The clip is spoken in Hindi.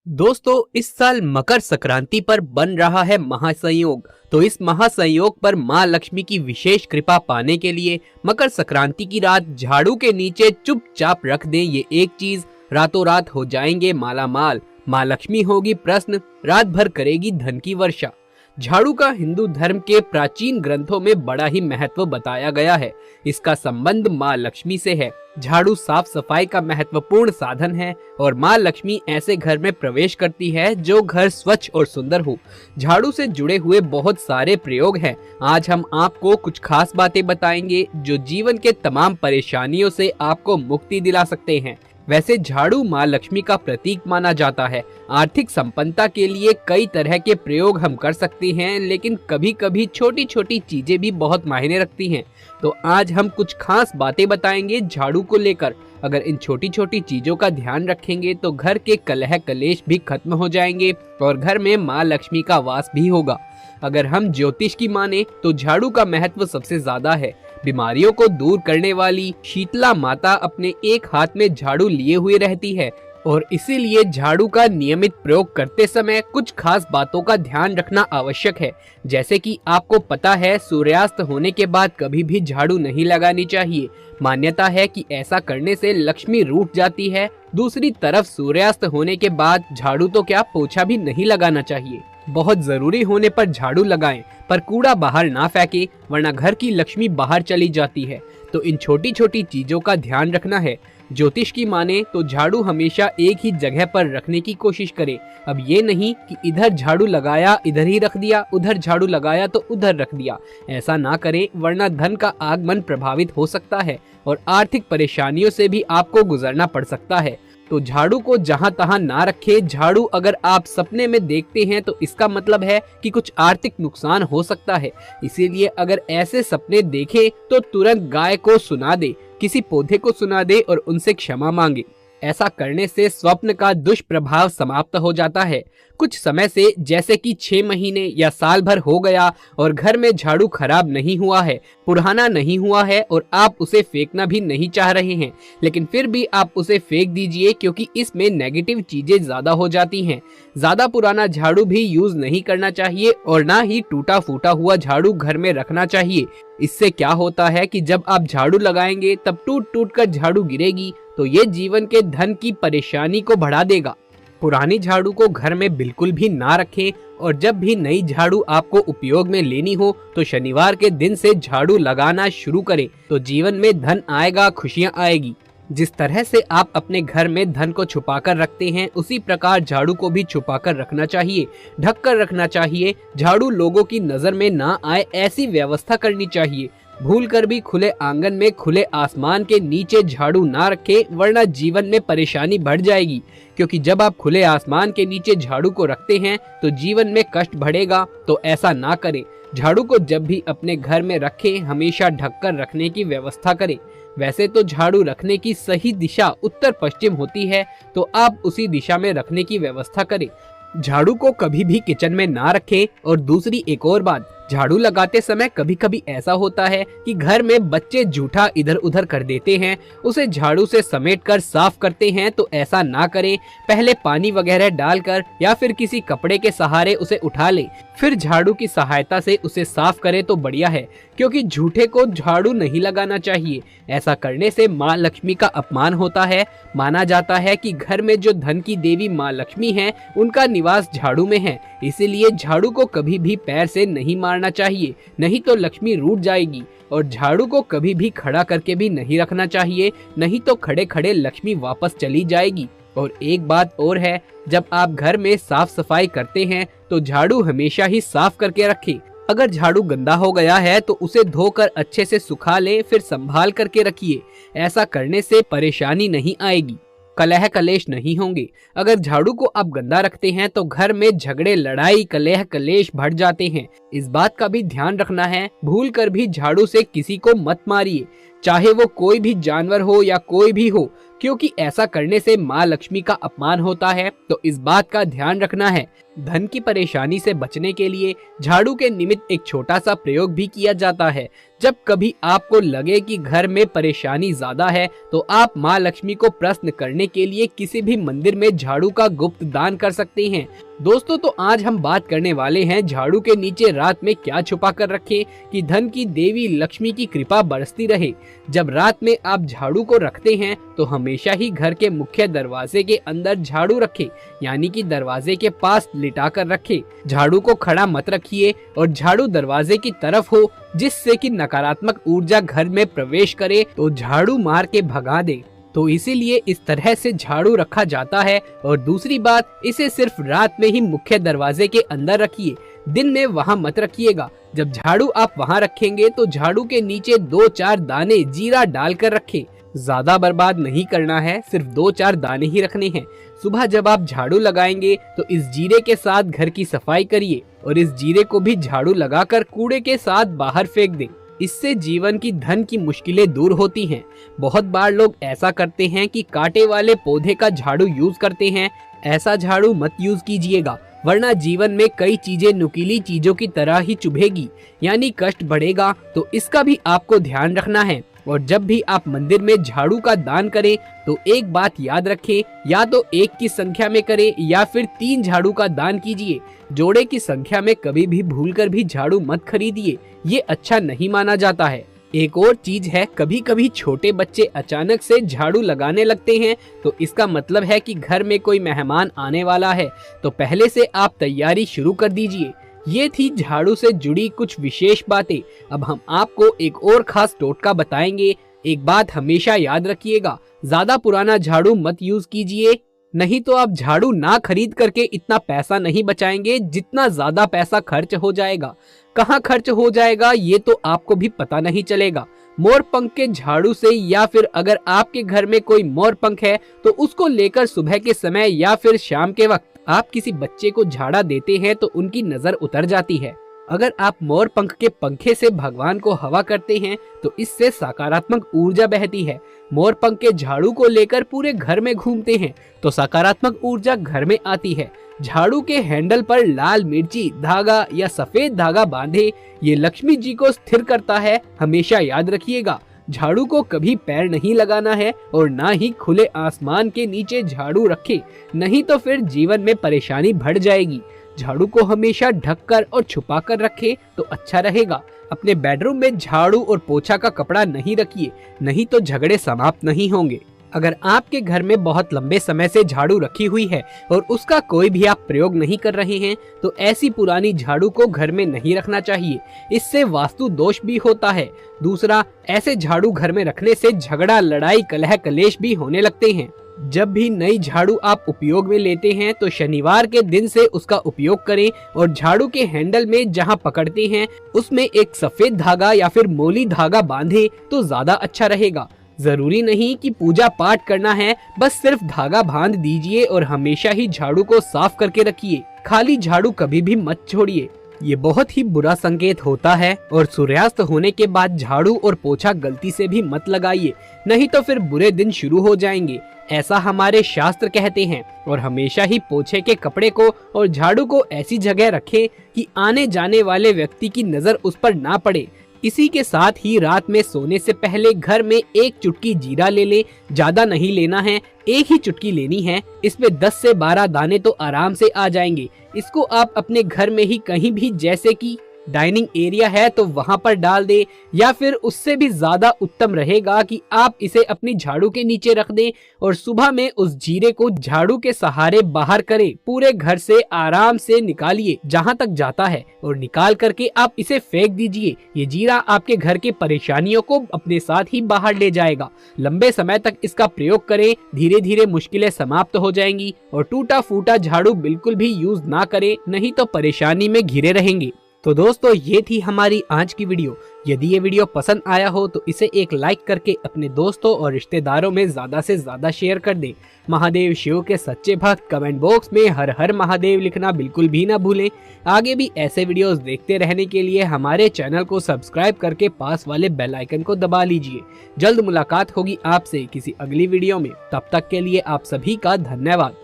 दोस्तों, इस साल मकर संक्रांति पर बन रहा है महासंयोग। तो इस महासंयोग पर माँ लक्ष्मी की विशेष कृपा पाने के लिए मकर संक्रांति की रात झाड़ू के नीचे चुपचाप रख दें ये एक चीज, रातों रात हो जाएंगे माला माल। माँ लक्ष्मी होगी प्रसन्न, रात भर करेगी धन की वर्षा। झाड़ू का हिंदू धर्म के प्राचीन ग्रंथों में बड़ा ही महत्व बताया गया है। इसका संबंध माँ लक्ष्मी से है। झाड़ू साफ सफाई का महत्वपूर्ण साधन है और माँ लक्ष्मी ऐसे घर में प्रवेश करती है जो घर स्वच्छ और सुंदर हो। झाड़ू से जुड़े हुए बहुत सारे प्रयोग हैं। आज हम आपको कुछ खास बातें बताएंगे जो जीवन के तमाम परेशानियों से आपको मुक्ति दिला सकते हैं। वैसे झाड़ू माँ लक्ष्मी का प्रतीक माना जाता है। आर्थिक संपन्नता के लिए कई तरह के प्रयोग हम कर सकते हैं, लेकिन कभी कभी छोटी छोटी चीजें भी बहुत मायने रखती हैं। तो आज हम कुछ खास बातें बताएंगे झाड़ू को लेकर। अगर इन छोटी छोटी चीजों का ध्यान रखेंगे तो घर के कलह कलेश भी खत्म हो जाएंगे और घर में माँ लक्ष्मी का वास भी होगा। अगर हम ज्योतिष की माने तो झाड़ू का महत्व सबसे ज्यादा है। बीमारियों को दूर करने वाली शीतला माता अपने एक हाथ में झाड़ू लिए हुए रहती है और इसीलिए झाड़ू का नियमित प्रयोग करते समय कुछ खास बातों का ध्यान रखना आवश्यक है। जैसे कि आपको पता है, सूर्यास्त होने के बाद कभी भी झाड़ू नहीं लगानी चाहिए। मान्यता है कि ऐसा करने से लक्ष्मी रूठ जाती है। दूसरी तरफ सूर्यास्त होने के बाद झाड़ू तो क्या, पोछा भी नहीं लगाना चाहिए। बहुत जरूरी होने पर झाड़ू लगाएं, पर कूड़ा बाहर ना फेंके, वरना घर की लक्ष्मी बाहर चली जाती है। तो इन छोटी छोटी चीजों का ध्यान रखना है। ज्योतिष की माने तो झाड़ू हमेशा एक ही जगह पर रखने की कोशिश करें। अब ये नहीं कि इधर झाड़ू लगाया इधर ही रख दिया, उधर झाड़ू लगाया तो उधर रख दिया। ऐसा ना करें, वरना धन का आगमन प्रभावित हो सकता है और आर्थिक परेशानियों से भी आपको गुजरना पड़ सकता है। तो झाड़ू को जहां तहां ना रखें। झाड़ू अगर आप सपने में देखते हैं तो इसका मतलब है कि कुछ आर्थिक नुकसान हो सकता है। इसीलिए अगर ऐसे सपने देखें तो तुरंत गाय को सुना दे, किसी पौधे को सुना दे और उनसे क्षमा मांगे। ऐसा करने से स्वप्न का दुष्प्रभाव समाप्त हो जाता है। कुछ समय से, जैसे कि 6 महीने या साल भर हो गया और घर में झाड़ू खराब नहीं हुआ है, पुराना नहीं हुआ है और आप उसे फेंकना भी नहीं चाह रहे हैं, लेकिन फिर भी आप उसे फेंक दीजिए क्योंकि इसमें नेगेटिव चीजें ज्यादा हो जाती हैं। ज्यादा पुराना झाड़ू भी यूज नहीं करना चाहिए और ना ही टूटा फूटा हुआ झाड़ू घर में रखना चाहिए। इससे क्या होता है कि जब आप झाड़ू लगाएंगे तब टूट टूट कर झाड़ू गिरेगी, तो ये जीवन के धन की परेशानी को बढ़ा देगा। पुरानी झाड़ू को घर में बिल्कुल भी ना रखें और जब भी नई झाड़ू आपको उपयोग में लेनी हो तो शनिवार के दिन से झाड़ू लगाना शुरू करें, तो जीवन में धन आएगा, खुशियां आएगी। जिस तरह से आप अपने घर में धन को छुपाकर रखते हैं, उसी प्रकार झाड़ू को भी छुपाकर रखना चाहिए, ढक कर रखना चाहिए। झाड़ू लोगों की नजर में ना आए ऐसी व्यवस्था करनी चाहिए। भूल कर भी खुले आंगन में खुले आसमान के नीचे झाड़ू ना रखें, वरना जीवन में परेशानी बढ़ जाएगी। क्योंकि जब आप खुले आसमान के नीचे झाड़ू को रखते हैं तो जीवन में कष्ट बढ़ेगा, तो ऐसा ना करें। झाड़ू को जब भी अपने घर में रखें, हमेशा ढककर रखने की व्यवस्था करें। वैसे तो झाड़ू रखने की सही दिशा उत्तर पश्चिम होती है, तो आप उसी दिशा में रखने की व्यवस्था करें। झाड़ू को कभी भी किचन में ना रखें। और दूसरी एक और बात, झाड़ू लगाते समय कभी कभी ऐसा होता है कि घर में बच्चे जूठा इधर उधर कर देते हैं, उसे झाड़ू से समेट कर साफ करते हैं। तो ऐसा ना करें। पहले पानी वगैरह डालकर या फिर किसी कपड़े के सहारे उसे उठा लें, फिर झाड़ू की सहायता से उसे साफ करें तो बढ़िया है, क्योंकि झूठे को झाड़ू नहीं लगाना चाहिए। ऐसा करने से माँ लक्ष्मी का अपमान होता है। माना जाता है कि घर में जो धन की देवी माँ लक्ष्मी है, उनका निवास झाड़ू में है। इसीलिए झाड़ू को कभी भी पैर से नहीं मारना चाहिए, नहीं तो लक्ष्मी रूठ जाएगी। और झाड़ू को कभी भी खड़ा करके भी नहीं रखना चाहिए, नहीं तो खड़े खड़े लक्ष्मी वापस चली जाएगी। और एक बात और है, जब आप घर में साफ सफाई करते हैं तो झाड़ू हमेशा ही साफ करके रखें। अगर झाड़ू गंदा हो गया है तो उसे धोकर अच्छे से सुखा लें, फिर संभाल करके रखिए। ऐसा करने से परेशानी नहीं आएगी, कलह कलेश नहीं होंगे। अगर झाड़ू को आप गंदा रखते हैं तो घर में झगड़े, लड़ाई, कलह कलेश बढ़ जाते हैं। इस बात का भी ध्यान रखना है, भूल कर भी झाड़ू से किसी को मत मारिए। चाहे वो कोई भी जानवर हो या कोई भी हो, क्योंकि ऐसा करने से माँ लक्ष्मी का अपमान होता है। तो इस बात का ध्यान रखना है। धन की परेशानी से बचने के लिए झाड़ू के निमित्त एक छोटा सा प्रयोग भी किया जाता है। जब कभी आपको लगे कि घर में परेशानी ज्यादा है तो आप माँ लक्ष्मी को प्रसन्न करने के लिए किसी भी मंदिर में झाड़ू का गुप्त दान कर सकते हैं। दोस्तों, तो आज हम बात करने वाले हैं झाड़ू के नीचे रात में क्या छुपा कर रखें कि धन की देवी लक्ष्मी की कृपा बरसती रहे। जब रात में आप झाड़ू को रखते हैं तो हमेशा ही घर के मुख्य दरवाजे के अंदर झाड़ू रखें, यानी कि दरवाजे के पास लिटा कर रखें। झाड़ू को खड़ा मत रखिए और झाड़ू दरवाजे की तरफ हो, जिससे कि नकारात्मक ऊर्जा घर में प्रवेश करे तो झाड़ू मार के भगा दे। तो इसीलिए इस तरह से झाड़ू रखा जाता है। और दूसरी बात, इसे सिर्फ रात में ही मुख्य दरवाजे के अंदर रखिए, दिन में वहां मत रखिएगा। जब झाड़ू आप वहां रखेंगे तो झाड़ू के नीचे 2-4 दाने जीरा डालकर रखें। ज्यादा बर्बाद नहीं करना है, सिर्फ 2-4 दाने ही रखने हैं। सुबह जब आप झाड़ू लगाएंगे तो इस जीरे के साथ घर की सफाई करिए और इस जीरे को भी झाड़ू लगाकर कूड़े के साथ बाहर फेंक दें। इससे जीवन की धन की मुश्किलें दूर होती हैं। बहुत बार लोग ऐसा करते हैं कि कांटे वाले पौधे का झाड़ू यूज करते हैं। ऐसा झाड़ू मत यूज कीजिएगा, वरना जीवन में कई चीजें नुकीली चीजों की तरह ही चुभेगी, यानी कष्ट बढ़ेगा। तो इसका भी आपको ध्यान रखना है। और जब भी आप मंदिर में झाड़ू का दान करें तो एक बात याद रखें, या तो 1 की संख्या में करें या फिर 3 झाड़ू का दान कीजिए। जोड़े की संख्या में कभी भी भूलकर भी झाड़ू मत खरीदिए, ये अच्छा नहीं माना जाता है। एक और चीज है, कभी कभी छोटे बच्चे अचानक से झाड़ू लगाने लगते हैं तो इसका मतलब है कि घर में कोई मेहमान आने वाला है। तो पहले से आप तैयारी शुरू कर दीजिए। ये थी झाड़ू से जुड़ी कुछ विशेष बातें। अब हम आपको एक और खास टोटका बताएंगे। एक बात हमेशा याद रखिएगा, ज्यादा पुराना झाड़ू मत यूज कीजिए, नहीं तो आप झाड़ू ना खरीद करके इतना पैसा नहीं बचाएंगे जितना ज्यादा पैसा खर्च हो जाएगा। कहाँ खर्च हो जाएगा ये तो आपको भी पता नहीं चलेगा। मोर पंख के झाड़ू से, या फिर अगर आपके घर में कोई मोर पंख है तो उसको लेकर सुबह के समय या फिर शाम के वक्त आप किसी बच्चे को झाड़ा देते हैं तो उनकी नजर उतर जाती है। अगर आप मोर पंख के पंखे से भगवान को हवा करते हैं तो इससे सकारात्मक ऊर्जा बहती है। मोर पंख के झाड़ू को लेकर पूरे घर में घूमते हैं तो सकारात्मक ऊर्जा घर में आती है। झाड़ू के हैंडल पर लाल मिर्ची धागा या सफेद धागा बांधे, ये लक्ष्मी जी को स्थिर करता है। हमेशा याद रखिएगा, झाड़ू को कभी पैर नहीं लगाना है और ना ही खुले आसमान के नीचे झाड़ू रखें, नहीं तो फिर जीवन में परेशानी बढ़ जाएगी। झाड़ू को हमेशा ढककर और छुपाकर रखें तो अच्छा रहेगा। अपने बेडरूम में झाड़ू और पोछा का कपड़ा नहीं रखिए, नहीं तो झगड़े समाप्त नहीं होंगे। अगर आपके घर में बहुत लंबे समय से झाड़ू रखी हुई है और उसका कोई भी आप प्रयोग नहीं कर रहे हैं तो ऐसी पुरानी झाड़ू को घर में नहीं रखना चाहिए, इससे वास्तु दोष भी होता है। दूसरा, ऐसे झाड़ू घर में रखने से झगड़ा, लड़ाई, कलह कलेश भी होने लगते हैं। जब भी नई झाड़ू आप उपयोग में लेते हैं तो शनिवार के दिन से उसका उपयोग करें और झाड़ू के हैंडल में जहां पकड़ते हैं उसमें एक सफेद धागा या फिर मोली धागा बांधे तो ज्यादा अच्छा रहेगा। जरूरी नहीं कि पूजा पाठ करना है, बस सिर्फ धागा बांध दीजिए और हमेशा ही झाड़ू को साफ करके रखिए। खाली झाड़ू कभी भी मत छोड़िए, ये बहुत ही बुरा संकेत होता है। और सूर्यास्त होने के बाद झाड़ू और पोछा गलती से भी मत लगाइए, नहीं तो फिर बुरे दिन शुरू हो जाएंगे, ऐसा हमारे शास्त्र कहते हैं। और हमेशा ही पोछे के कपड़े को और झाड़ू को ऐसी जगह रखें कि आने जाने वाले व्यक्ति की नजर उस पर ना पड़े। इसी के साथ ही रात में सोने से पहले घर में 1 चुटकी जीरा ले लें, ज्यादा नहीं लेना है, 1 ही चुटकी लेनी है। इसमें 10 से 12 दाने तो आराम से आ जाएंगे। इसको आप अपने घर में ही कहीं भी, जैसे कि डाइनिंग एरिया है तो वहां पर डाल दे, या फिर उससे भी ज्यादा उत्तम रहेगा कि आप इसे अपनी झाड़ू के नीचे रख दें और सुबह में उस जीरे को झाड़ू के सहारे बाहर करें। पूरे घर से आराम से निकालिए जहां तक जाता है और निकाल करके आप इसे फेंक दीजिए। ये जीरा आपके घर की परेशानियों को अपने साथ ही बाहर ले जाएगा। लंबे समय तक इसका प्रयोग करें, धीरे धीरे मुश्किलें समाप्त हो जाएंगी। और टूटा फूटा झाड़ू बिल्कुल भी यूज ना करें, नहीं तो परेशानी में घिरे रहेंगे। तो दोस्तों ये थी हमारी आज की वीडियो। यदि ये वीडियो पसंद आया हो तो इसे एक लाइक करके अपने दोस्तों और रिश्तेदारों में ज्यादा से ज्यादा शेयर कर दें। महादेव शिव के सच्चे भक्त कमेंट बॉक्स में हर हर महादेव लिखना बिल्कुल भी ना भूलें। आगे भी ऐसे वीडियोस देखते रहने के लिए हमारे चैनल को सब्सक्राइब करके पास वाले बेल आइकन को दबा लीजिए। जल्द मुलाकात होगी आपसे किसी अगली वीडियो में। तब तक के लिए आप सभी का धन्यवाद।